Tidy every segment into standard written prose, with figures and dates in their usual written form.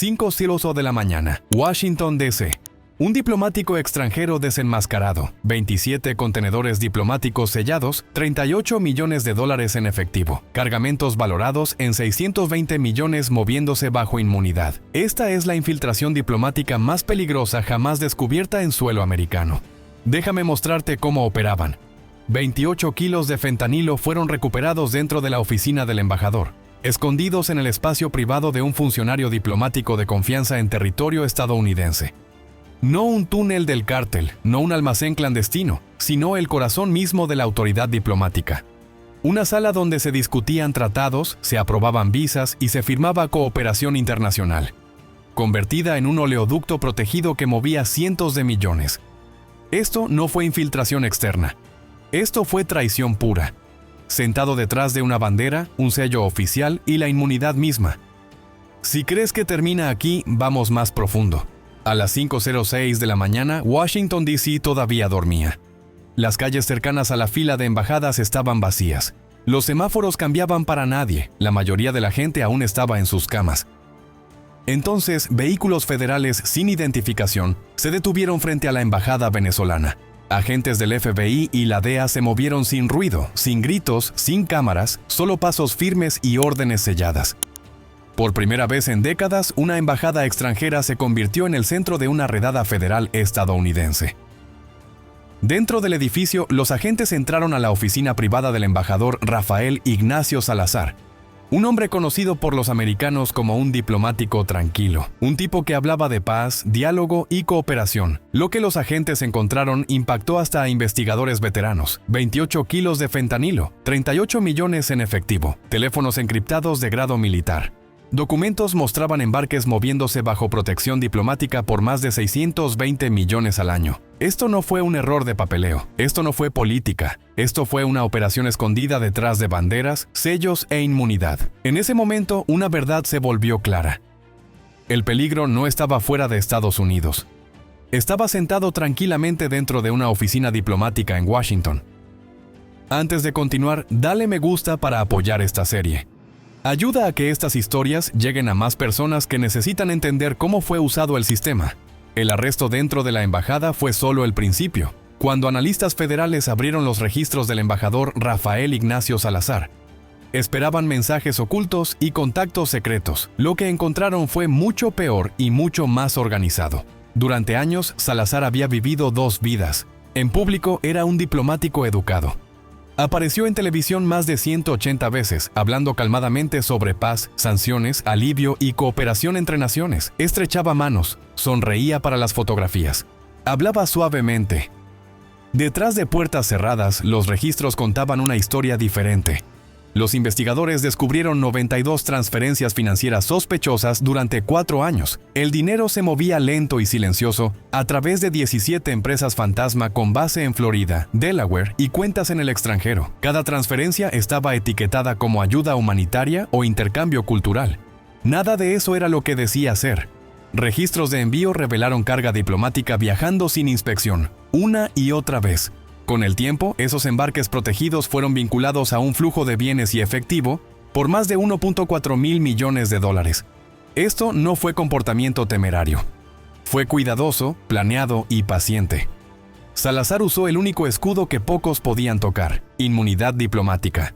5:00 de la mañana, Washington, D.C. Un diplomático extranjero desenmascarado, 27 contenedores diplomáticos sellados, $38 millones en efectivo, cargamentos valorados en 620 millones moviéndose bajo inmunidad. Esta es la infiltración diplomática más peligrosa jamás descubierta en suelo americano. Déjame mostrarte cómo operaban. 28 kilos de fentanilo fueron recuperados dentro de la oficina del embajador, escondidos en el espacio privado de un funcionario diplomático de confianza en territorio estadounidense. No un túnel del cártel, no un almacén clandestino, sino el corazón mismo de la autoridad diplomática. Una sala donde se discutían tratados, se aprobaban visas y se firmaba cooperación internacional, convertida en un oleoducto protegido que movía cientos de millones. Esto no fue infiltración externa. Esto fue traición pura. Sentado detrás de una bandera, un sello oficial y la inmunidad misma. Si crees que termina aquí, vamos más profundo. A las 5:06 de la mañana, Washington, D.C. todavía dormía. Las calles cercanas a la fila de embajadas estaban vacías. Los semáforos cambiaban para nadie. La mayoría de la gente aún estaba en sus camas. Entonces, vehículos federales sin identificación se detuvieron frente a la embajada venezolana. Agentes del FBI y la DEA se movieron sin ruido, sin gritos, sin cámaras, solo pasos firmes y órdenes selladas. Por primera vez en décadas, una embajada extranjera se convirtió en el centro de una redada federal estadounidense. Dentro del edificio, los agentes entraron a la oficina privada del embajador Rafael Ignacio Salazar, un hombre conocido por los americanos como un diplomático tranquilo, un tipo que hablaba de paz, diálogo y cooperación. Lo que los agentes encontraron impactó hasta a investigadores veteranos: 28 kilos de fentanilo, 38 millones en efectivo, teléfonos encriptados de grado militar. Documentos mostraban embarques moviéndose bajo protección diplomática por más de 620 millones al año. Esto no fue un error de papeleo, esto no fue política, esto fue una operación escondida detrás de banderas, sellos e inmunidad. En ese momento, una verdad se volvió clara. El peligro no estaba fuera de Estados Unidos. Estaba sentado tranquilamente dentro de una oficina diplomática en Washington. Antes de continuar, dale me gusta para apoyar esta serie. Ayuda a que estas historias lleguen a más personas que necesitan entender cómo fue usado el sistema. El arresto dentro de la embajada fue solo el principio. Cuando analistas federales abrieron los registros del embajador Rafael Ignacio Salazar, esperaban mensajes ocultos y contactos secretos. Lo que encontraron fue mucho peor y mucho más organizado. Durante años, Salazar había vivido dos vidas. En público era un diplomático educado. Apareció en televisión más de 180 veces, hablando calmadamente sobre paz, sanciones, alivio y cooperación entre naciones. Estrechaba manos, sonreía para las fotografías. Hablaba suavemente. Detrás de puertas cerradas, los registros contaban una historia diferente. Los investigadores descubrieron 92 transferencias financieras sospechosas durante 4 años. El dinero se movía lento y silencioso a través de 17 empresas fantasma con base en Florida, Delaware y cuentas en el extranjero. Cada transferencia estaba etiquetada como ayuda humanitaria o intercambio cultural. Nada de eso era lo que decía ser. Registros de envío revelaron carga diplomática viajando sin inspección, una y otra vez. Con el tiempo, esos embarques protegidos fueron vinculados a un flujo de bienes y efectivo por más de $1.4 mil millones. Esto no fue comportamiento temerario. Fue cuidadoso, planeado y paciente. Salazar usó el único escudo que pocos podían tocar: inmunidad diplomática.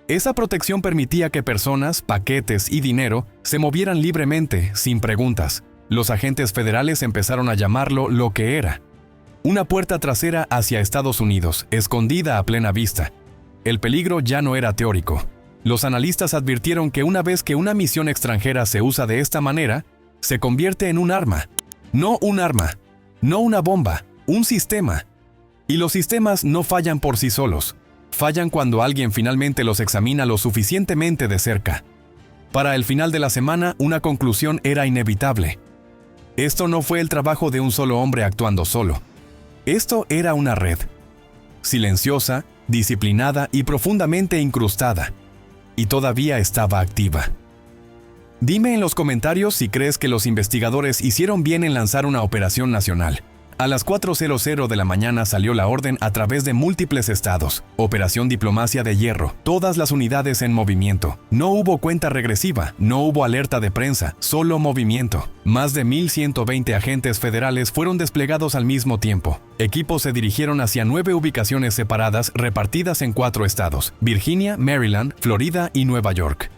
Esa protección permitía que personas, paquetes y dinero se movieran libremente, sin preguntas. Los agentes federales empezaron a llamarlo lo que era: una puerta trasera hacia Estados Unidos, escondida a plena vista. El peligro ya no era teórico. Los analistas advirtieron que una vez que una misión extranjera se usa de esta manera, se convierte en un arma. No un arma, no una bomba, un sistema. Y los sistemas no fallan por sí solos. Fallan cuando alguien finalmente los examina lo suficientemente de cerca. Para el final de la semana, una conclusión era inevitable. Esto no fue el trabajo de un solo hombre actuando solo. Esto era una red, silenciosa, disciplinada y profundamente incrustada, y todavía estaba activa. Dime en los comentarios si crees que los investigadores hicieron bien en lanzar una operación nacional. A las 4:00 de la mañana salió la orden a través de múltiples estados. Operación Diplomacia de Hierro. Todas las unidades en movimiento. No hubo cuenta regresiva, no hubo alerta de prensa, solo movimiento. Más de 1,120 agentes federales fueron desplegados al mismo tiempo. Equipos se dirigieron hacia 9 ubicaciones separadas repartidas en 4 estados: Virginia, Maryland, Florida y Nueva York.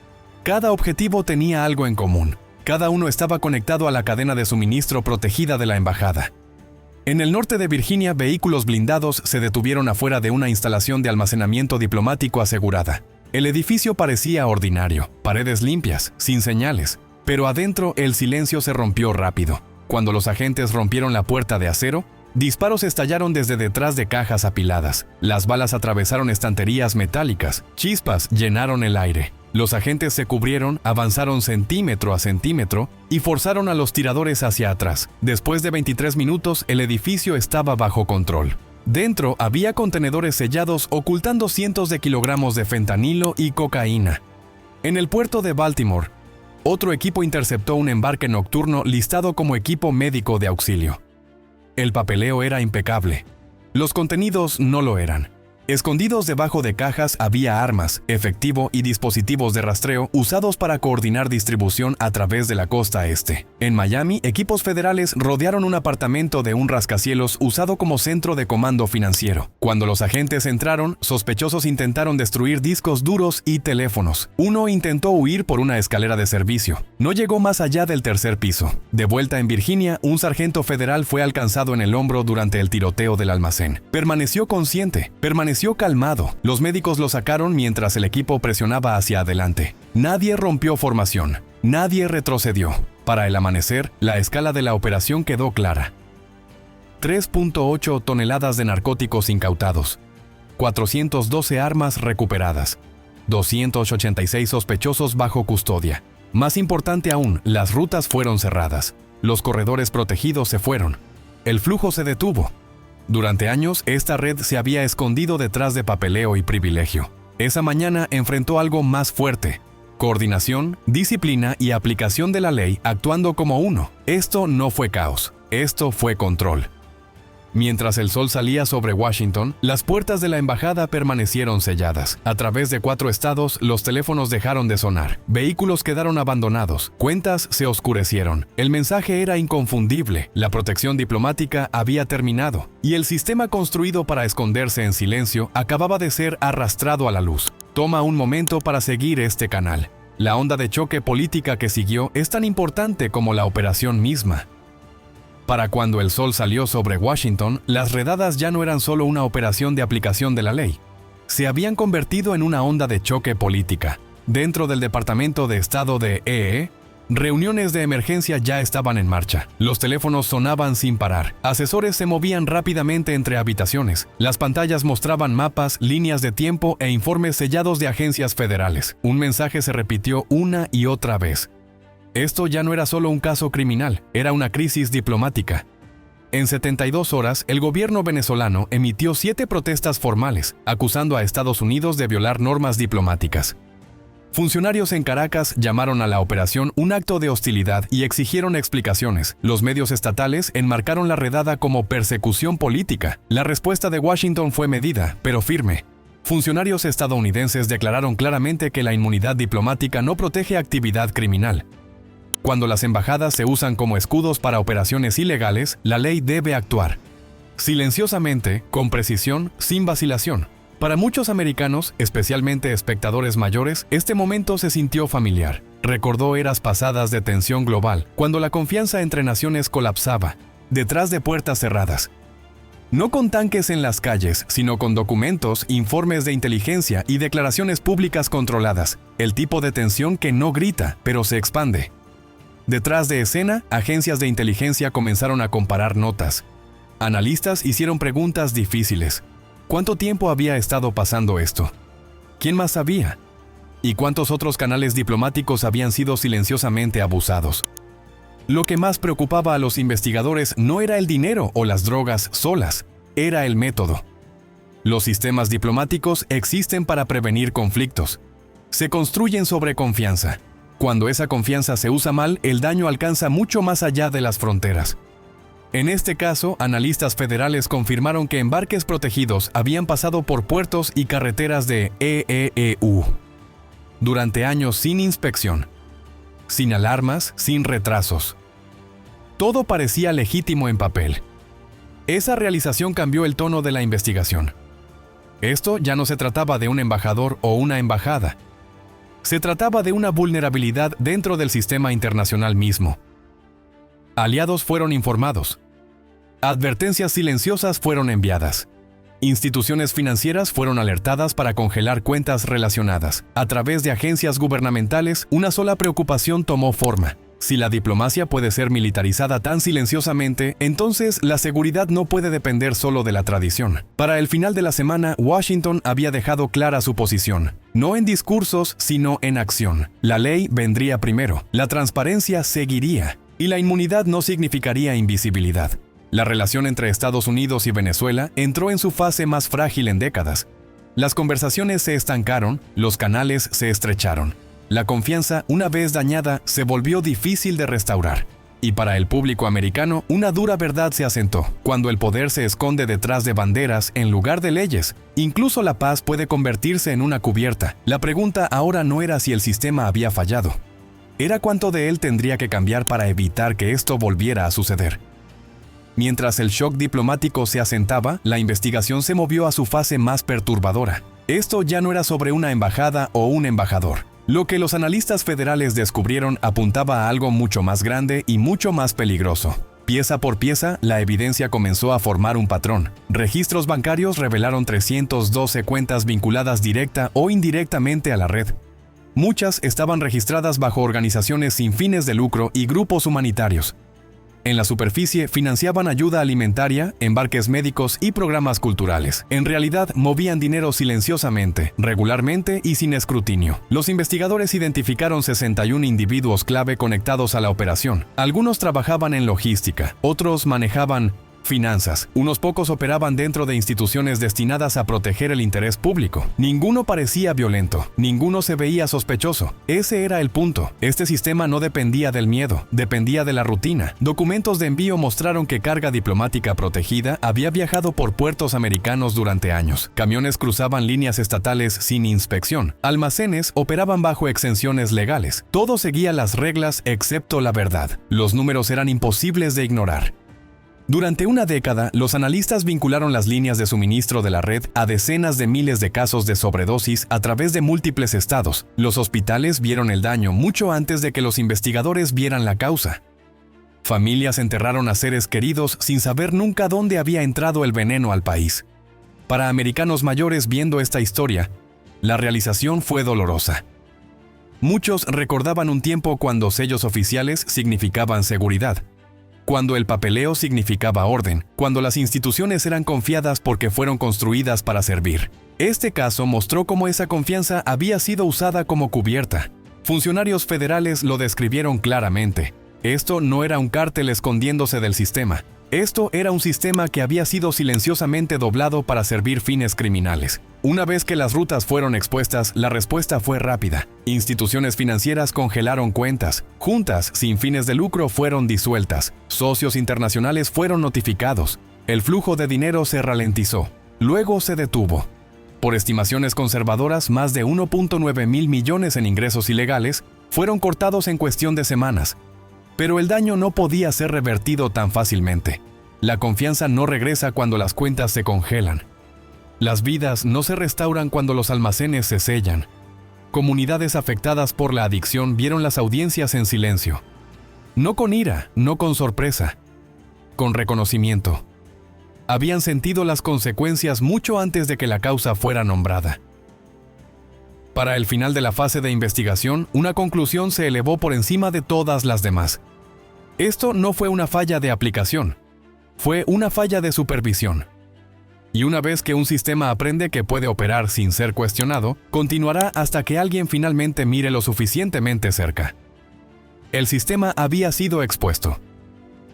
Cada objetivo tenía algo en común. Cada uno estaba conectado a la cadena de suministro protegida de la embajada. En el norte de Virginia, vehículos blindados se detuvieron afuera de una instalación de almacenamiento diplomático asegurada. El edificio parecía ordinario, paredes limpias, sin señales, pero adentro el silencio se rompió rápido. Cuando los agentes rompieron la puerta de acero, disparos estallaron desde detrás de cajas apiladas. Las balas atravesaron estanterías metálicas, chispas llenaron el aire. Los agentes se cubrieron, avanzaron centímetro a centímetro y forzaron a los tiradores hacia atrás. Después de 23 minutos, el edificio estaba bajo control. Dentro había contenedores sellados ocultando cientos de kilogramos de fentanilo y cocaína. En el puerto de Baltimore, otro equipo interceptó un embarque nocturno listado como equipo médico de auxilio. El papeleo era impecable. Los contenidos no lo eran. Escondidos debajo de cajas había armas, efectivo y dispositivos de rastreo usados para coordinar distribución a través de la costa este. En Miami, equipos federales rodearon un apartamento de un rascacielos usado como centro de comando financiero. Cuando los agentes entraron, sospechosos intentaron destruir discos duros y teléfonos. Uno intentó huir por una escalera de servicio. No llegó más allá del 3er piso. De vuelta en Virginia, un sargento federal fue alcanzado en el hombro durante el tiroteo del almacén. Permaneció consciente, permaneció calmado. Los médicos lo sacaron mientras el equipo presionaba hacia adelante. Nadie rompió formación. Nadie retrocedió. Para el amanecer, la escala de la operación quedó clara. 3.8 toneladas de narcóticos incautados. 412 armas recuperadas. 286 sospechosos bajo custodia. Más importante aún, las rutas fueron cerradas. Los corredores protegidos se fueron. El flujo se detuvo. Durante años, esta red se había escondido detrás de papeleo y privilegio. Esa mañana enfrentó algo más fuerte: coordinación, disciplina y aplicación de la ley actuando como uno. Esto no fue caos, esto fue control. Mientras el sol salía sobre Washington, las puertas de la embajada permanecieron selladas. A través de 4 estados, los teléfonos dejaron de sonar. Vehículos quedaron abandonados. Cuentas se oscurecieron. El mensaje era inconfundible. La protección diplomática había terminado. Y el sistema construido para esconderse en silencio acababa de ser arrastrado a la luz. Toma un momento para seguir este canal. La onda de choque política que siguió es tan importante como la operación misma. Para cuando el sol salió sobre Washington, las redadas ya no eran solo una operación de aplicación de la ley. Se habían convertido en una onda de choque política. Dentro del Departamento de Estado de EE, reuniones de emergencia ya estaban en marcha. Los teléfonos sonaban sin parar. Asesores se movían rápidamente entre habitaciones. Las pantallas mostraban mapas, líneas de tiempo e informes sellados de agencias federales. Un mensaje se repitió una y otra vez. Esto ya no era solo un caso criminal, era una crisis diplomática. En 72 horas, el gobierno venezolano emitió 7 protestas formales, acusando a Estados Unidos de violar normas diplomáticas. Funcionarios en Caracas llamaron a la operación un acto de hostilidad y exigieron explicaciones. Los medios estatales enmarcaron la redada como persecución política. La respuesta de Washington fue medida, pero firme. Funcionarios estadounidenses declararon claramente que la inmunidad diplomática no protege actividad criminal. Cuando las embajadas se usan como escudos para operaciones ilegales, la ley debe actuar. Silenciosamente, con precisión, sin vacilación. Para muchos americanos, especialmente espectadores mayores, este momento se sintió familiar. Recordó eras pasadas de tensión global, cuando la confianza entre naciones colapsaba, detrás de puertas cerradas. No con tanques en las calles, sino con documentos, informes de inteligencia y declaraciones públicas controladas. El tipo de tensión que no grita, pero se expande. Detrás de escena, agencias de inteligencia comenzaron a comparar notas. Analistas hicieron preguntas difíciles. ¿Cuánto tiempo había estado pasando esto? ¿Quién más sabía? ¿Y cuántos otros canales diplomáticos habían sido silenciosamente abusados? Lo que más preocupaba a los investigadores no era el dinero o las drogas solas, era el método. Los sistemas diplomáticos existen para prevenir conflictos. Se construyen sobre confianza. Cuando esa confianza se usa mal, el daño alcanza mucho más allá de las fronteras. En este caso, analistas federales confirmaron que embarques protegidos habían pasado por puertos y carreteras de EEU durante años sin inspección, sin alarmas, sin retrasos. Todo parecía legítimo en papel. Esa realización cambió el tono de la investigación. Esto ya no se trataba de un embajador o una embajada. Se trataba de una vulnerabilidad dentro del sistema internacional mismo. Aliados fueron informados. Advertencias silenciosas fueron enviadas. Instituciones financieras fueron alertadas para congelar cuentas relacionadas. A través de agencias gubernamentales, una sola preocupación tomó forma. Si la diplomacia puede ser militarizada tan silenciosamente, entonces la seguridad no puede depender solo de la tradición. Para el final de la semana, Washington había dejado clara su posición. No en discursos, sino en acción. La ley vendría primero, la transparencia seguiría, y la inmunidad no significaría invisibilidad. La relación entre Estados Unidos y Venezuela entró en su fase más frágil en décadas. Las conversaciones se estancaron, los canales se estrecharon. La confianza, una vez dañada, se volvió difícil de restaurar. Y para el público americano, una dura verdad se asentó. Cuando el poder se esconde detrás de banderas en lugar de leyes, incluso la paz puede convertirse en una cubierta. La pregunta ahora no era si el sistema había fallado. Era cuánto de él tendría que cambiar para evitar que esto volviera a suceder. Mientras el shock diplomático se asentaba, la investigación se movió a su fase más perturbadora. Esto ya no era sobre una embajada o un embajador. Lo que los analistas federales descubrieron apuntaba a algo mucho más grande y mucho más peligroso. Pieza por pieza, la evidencia comenzó a formar un patrón. Registros bancarios revelaron 312 cuentas vinculadas directa o indirectamente a la red. Muchas estaban registradas bajo organizaciones sin fines de lucro y grupos humanitarios. En la superficie financiaban ayuda alimentaria, embarques médicos y programas culturales. En realidad, movían dinero silenciosamente, regularmente y sin escrutinio. Los investigadores identificaron 61 individuos clave conectados a la operación. Algunos trabajaban en logística, otros manejaban finanzas. Unos pocos operaban dentro de instituciones destinadas a proteger el interés público. Ninguno parecía violento, ninguno se veía sospechoso. Ese era el punto. Este sistema no dependía del miedo, dependía de la rutina. Documentos de envío mostraron que carga diplomática protegida había viajado por puertos americanos durante años. Camiones cruzaban líneas estatales sin inspección. Almacenes operaban bajo exenciones legales. Todo seguía las reglas excepto la verdad. Los números eran imposibles de ignorar. Durante una década, los analistas vincularon las líneas de suministro de la red a decenas de miles de casos de sobredosis a través de múltiples estados. Los hospitales vieron el daño mucho antes de que los investigadores vieran la causa. Familias enterraron a seres queridos sin saber nunca dónde había entrado el veneno al país. Para americanos mayores viendo esta historia, la realización fue dolorosa. Muchos recordaban un tiempo cuando sellos oficiales significaban seguridad, cuando el papeleo significaba orden, cuando las instituciones eran confiadas porque fueron construidas para servir. Este caso mostró cómo esa confianza había sido usada como cubierta. Funcionarios federales lo describieron claramente. Esto no era un cártel escondiéndose del sistema. Esto era un sistema que había sido silenciosamente doblado para servir fines criminales. Una vez que las rutas fueron expuestas, la respuesta fue rápida. Instituciones financieras congelaron cuentas. Juntas sin fines de lucro fueron disueltas. Socios internacionales fueron notificados. El flujo de dinero se ralentizó. Luego se detuvo. Por estimaciones conservadoras, más de 1.9 mil millones en ingresos ilegales fueron cortados en cuestión de semanas. Pero el daño no podía ser revertido tan fácilmente. La confianza no regresa cuando las cuentas se congelan. Las vidas no se restauran cuando los almacenes se sellan. Comunidades afectadas por la adicción vieron las audiencias en silencio. No con ira, no con sorpresa, con reconocimiento. Habían sentido las consecuencias mucho antes de que la causa fuera nombrada. Para el final de la fase de investigación, una conclusión se elevó por encima de todas las demás. Esto no fue una falla de aplicación, fue una falla de supervisión. Y una vez que un sistema aprende que puede operar sin ser cuestionado, continuará hasta que alguien finalmente mire lo suficientemente cerca. El sistema había sido expuesto.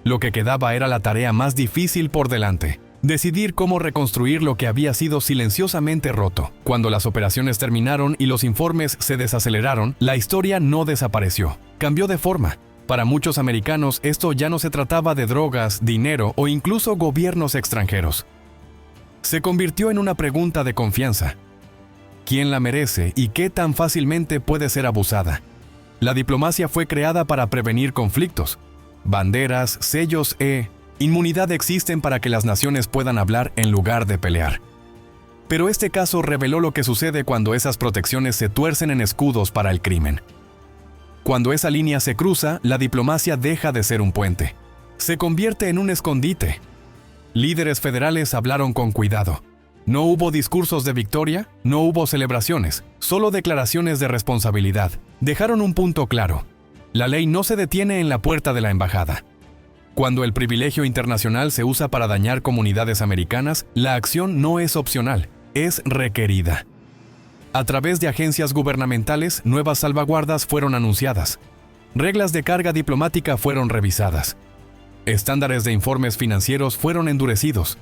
Lo que quedaba era la tarea más difícil por delante. Decidir cómo reconstruir lo que había sido silenciosamente roto. Cuando las operaciones terminaron y los informes se desaceleraron, la historia no desapareció. Cambió de forma. Para muchos americanos, esto ya no se trataba de drogas, dinero o incluso gobiernos extranjeros. Se convirtió en una pregunta de confianza. ¿Quién la merece y qué tan fácilmente puede ser abusada? La diplomacia fue creada para prevenir conflictos. Banderas, sellos e inmunidad existen para que las naciones puedan hablar en lugar de pelear. Pero este caso reveló lo que sucede cuando esas protecciones se tuercen en escudos para el crimen. Cuando esa línea se cruza, la diplomacia deja de ser un puente. Se convierte en un escondite. Líderes federales hablaron con cuidado. No hubo discursos de victoria, no hubo celebraciones, solo declaraciones de responsabilidad. Dejaron un punto claro. La ley no se detiene en la puerta de la embajada. Cuando el privilegio internacional se usa para dañar comunidades americanas, la acción no es opcional, es requerida. A través de agencias gubernamentales, nuevas salvaguardas fueron anunciadas. Reglas de carga diplomática fueron revisadas. Estándares de informes financieros fueron endurecidos.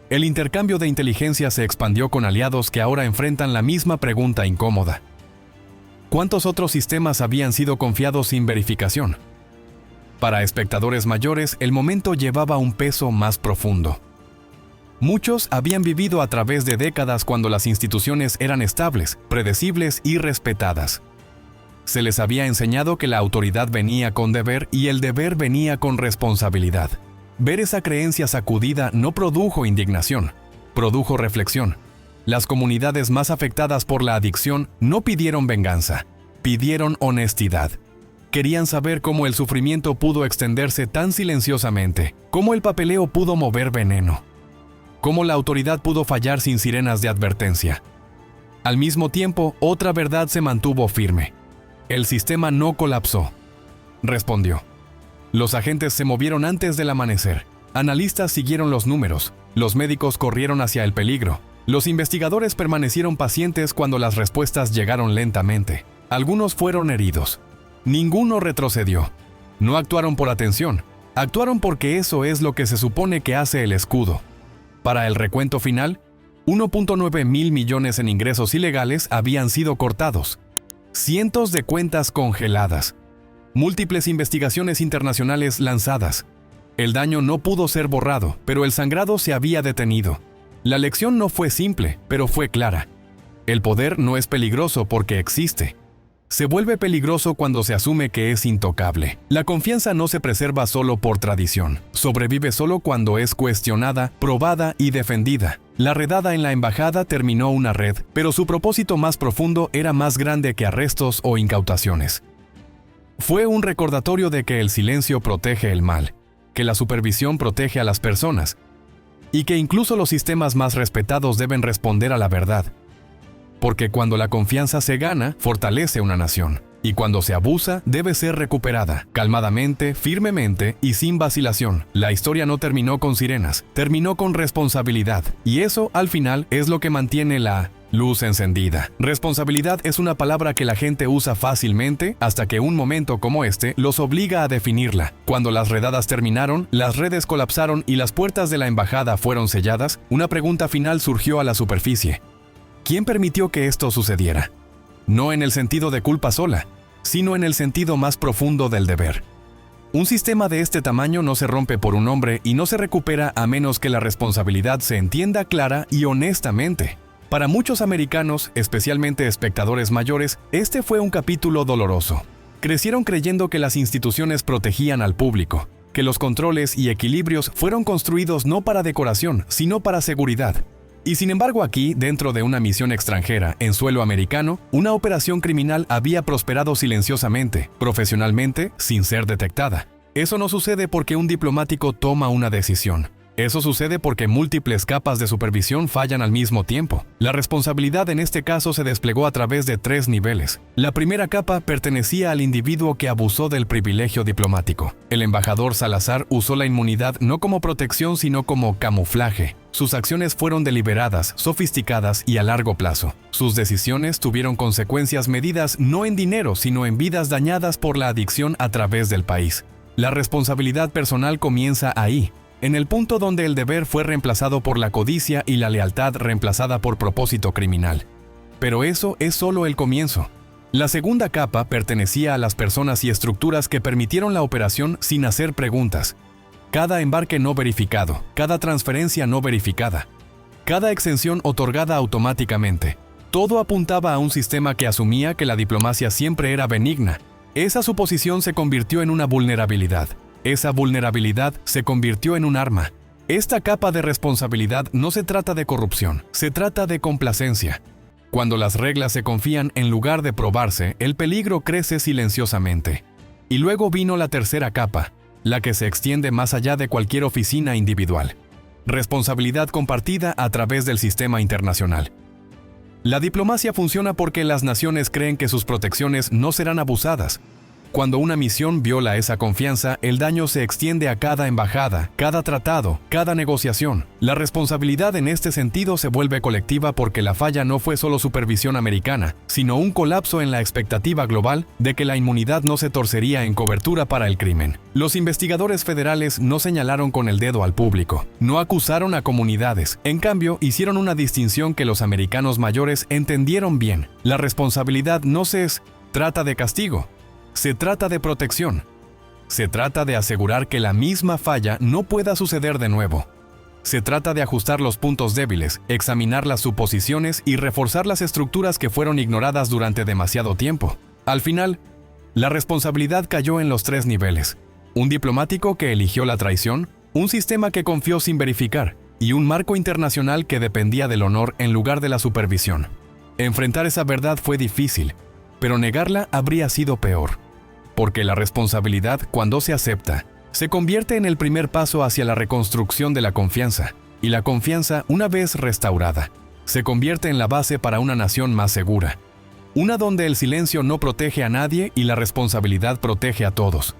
El intercambio de inteligencia se expandió con aliados que ahora enfrentan la misma pregunta incómoda. ¿Cuántos otros sistemas habían sido confiados sin verificación? Para espectadores mayores, el momento llevaba un peso más profundo. Muchos habían vivido a través de décadas cuando las instituciones eran estables, predecibles y respetadas. Se les había enseñado que la autoridad venía con deber y el deber venía con responsabilidad. Ver esa creencia sacudida no produjo indignación, produjo reflexión. Las comunidades más afectadas por la adicción no pidieron venganza, pidieron honestidad. Querían saber cómo el sufrimiento pudo extenderse tan silenciosamente, cómo el papeleo pudo mover veneno, cómo la autoridad pudo fallar sin sirenas de advertencia. Al mismo tiempo, otra verdad se mantuvo firme. El sistema no colapsó, respondió. Los agentes se movieron antes del amanecer. Analistas siguieron los números. Los médicos corrieron hacia el peligro. Los investigadores permanecieron pacientes cuando las respuestas llegaron lentamente. Algunos fueron heridos. Ninguno retrocedió. No actuaron por atención. Actuaron porque eso es lo que se supone que hace el escudo. Para el recuento final, 1.9 mil millones en ingresos ilegales habían sido cortados. Cientos de cuentas congeladas. Múltiples investigaciones internacionales lanzadas. El daño no pudo ser borrado, pero el sangrado se había detenido. La lección no fue simple, pero fue clara. El poder no es peligroso porque existe. Se vuelve peligroso cuando se asume que es intocable. La confianza no se preserva solo por tradición. Sobrevive solo cuando es cuestionada, probada y defendida. La redada en la embajada terminó una red, pero su propósito más profundo era más grande que arrestos o incautaciones. Fue un recordatorio de que el silencio protege el mal, que la supervisión protege a las personas, y que incluso los sistemas más respetados deben responder a la verdad. Porque cuando la confianza se gana, fortalece una nación, y cuando se abusa, debe ser recuperada, calmadamente, firmemente y sin vacilación. La historia no terminó con sirenas, terminó con responsabilidad, y eso, al final, es lo que mantiene la luz encendida. Responsabilidad es una palabra que la gente usa fácilmente hasta que un momento como este los obliga a definirla. Cuando las redadas terminaron, las redes colapsaron y las puertas de la embajada fueron selladas, una pregunta final surgió a la superficie. ¿Quién permitió que esto sucediera? No en el sentido de culpa sola, sino en el sentido más profundo del deber. Un sistema de este tamaño no se rompe por un hombre y no se recupera a menos que la responsabilidad se entienda clara y honestamente. Para muchos americanos, especialmente espectadores mayores, este fue un capítulo doloroso. Crecieron creyendo que las instituciones protegían al público, que los controles y equilibrios fueron construidos no para decoración, sino para seguridad. Y sin embargo aquí, dentro de una misión extranjera en suelo americano, una operación criminal había prosperado silenciosamente, profesionalmente, sin ser detectada. Eso no sucede porque un diplomático toma una decisión. Eso sucede porque múltiples capas de supervisión fallan al mismo tiempo. La responsabilidad en este caso se desplegó a través de 3 niveles. La primera capa pertenecía al individuo que abusó del privilegio diplomático. El embajador Salazar usó la inmunidad no como protección sino como camuflaje. Sus acciones fueron deliberadas, sofisticadas y a largo plazo. Sus decisiones tuvieron consecuencias medidas no en dinero sino en vidas dañadas por la adicción a través del país. La responsabilidad personal comienza ahí, en el punto donde el deber fue reemplazado por la codicia y la lealtad reemplazada por propósito criminal. Pero eso es solo el comienzo. La segunda capa pertenecía a las personas y estructuras que permitieron la operación sin hacer preguntas. Cada embarque no verificado, cada transferencia no verificada, cada exención otorgada automáticamente. Todo apuntaba a un sistema que asumía que la diplomacia siempre era benigna. Esa suposición se convirtió en una vulnerabilidad. Esa vulnerabilidad se convirtió en un arma. Esta capa de responsabilidad no se trata de corrupción, se trata de complacencia. Cuando las reglas se confían en lugar de probarse, el peligro crece silenciosamente. Y luego vino la tercera capa, la que se extiende más allá de cualquier oficina individual. Responsabilidad compartida a través del sistema internacional. La diplomacia funciona porque las naciones creen que sus protecciones no serán abusadas. Cuando una misión viola esa confianza, el daño se extiende a cada embajada, cada tratado, cada negociación. La responsabilidad en este sentido se vuelve colectiva porque la falla no fue solo supervisión americana, sino un colapso en la expectativa global de que la inmunidad no se torcería en cobertura para el crimen. Los investigadores federales no señalaron con el dedo al público, no acusaron a comunidades. En cambio, hicieron una distinción que los americanos mayores entendieron bien. La responsabilidad no se trata de castigo. Se trata de protección. Se trata de asegurar que la misma falla no pueda suceder de nuevo. Se trata de ajustar los puntos débiles, examinar las suposiciones y reforzar las estructuras que fueron ignoradas durante demasiado tiempo. Al final, la responsabilidad cayó en los 3 niveles. Un diplomático que eligió la traición, un sistema que confió sin verificar, y un marco internacional que dependía del honor en lugar de la supervisión. Enfrentar esa verdad fue difícil, pero negarla habría sido peor. Porque la responsabilidad, cuando se acepta, se convierte en el primer paso hacia la reconstrucción de la confianza, y la confianza, una vez restaurada, se convierte en la base para una nación más segura. Una donde el silencio no protege a nadie y la responsabilidad protege a todos.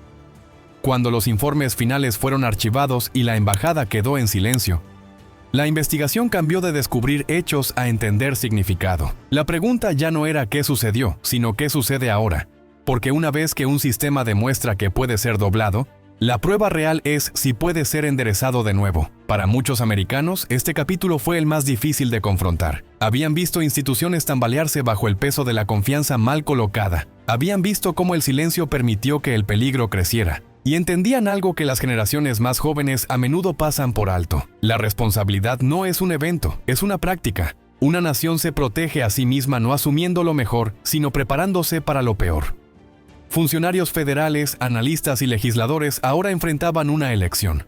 Cuando los informes finales fueron archivados y la embajada quedó en silencio, la investigación cambió de descubrir hechos a entender significado. La pregunta ya no era qué sucedió, sino qué sucede ahora. Porque una vez que un sistema demuestra que puede ser doblado, la prueba real es si puede ser enderezado de nuevo. Para muchos americanos, este capítulo fue el más difícil de confrontar. Habían visto instituciones tambalearse bajo el peso de la confianza mal colocada. Habían visto cómo el silencio permitió que el peligro creciera. Y entendían algo que las generaciones más jóvenes a menudo pasan por alto. La responsabilidad no es un evento, es una práctica. Una nación se protege a sí misma no asumiendo lo mejor, sino preparándose para lo peor. Funcionarios federales, analistas y legisladores ahora enfrentaban una elección.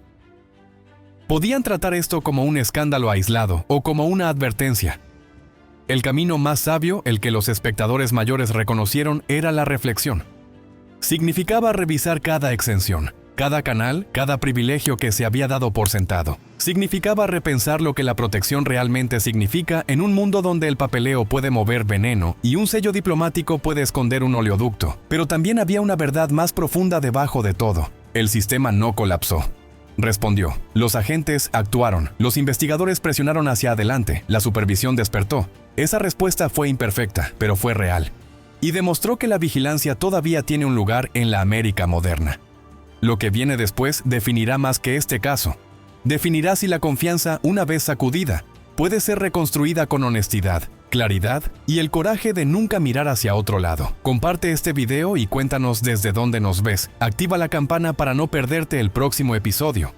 Podían tratar esto como un escándalo aislado o como una advertencia. El camino más sabio, el que los espectadores mayores reconocieron, era la reflexión. Significaba revisar cada exención, cada canal, cada privilegio que se había dado por sentado. Significaba repensar lo que la protección realmente significa en un mundo donde el papeleo puede mover veneno y un sello diplomático puede esconder un oleoducto. Pero también había una verdad más profunda debajo de todo. El sistema no colapsó. Respondió. Los agentes actuaron. Los investigadores presionaron hacia adelante. La supervisión despertó. Esa respuesta fue imperfecta, pero fue real. Y demostró que la vigilancia todavía tiene un lugar en la América moderna. Lo que viene después definirá más que este caso. Definirá si la confianza, una vez sacudida, puede ser reconstruida con honestidad, claridad y el coraje de nunca mirar hacia otro lado. Comparte este video y cuéntanos desde dónde nos ves. Activa la campana para no perderte el próximo episodio.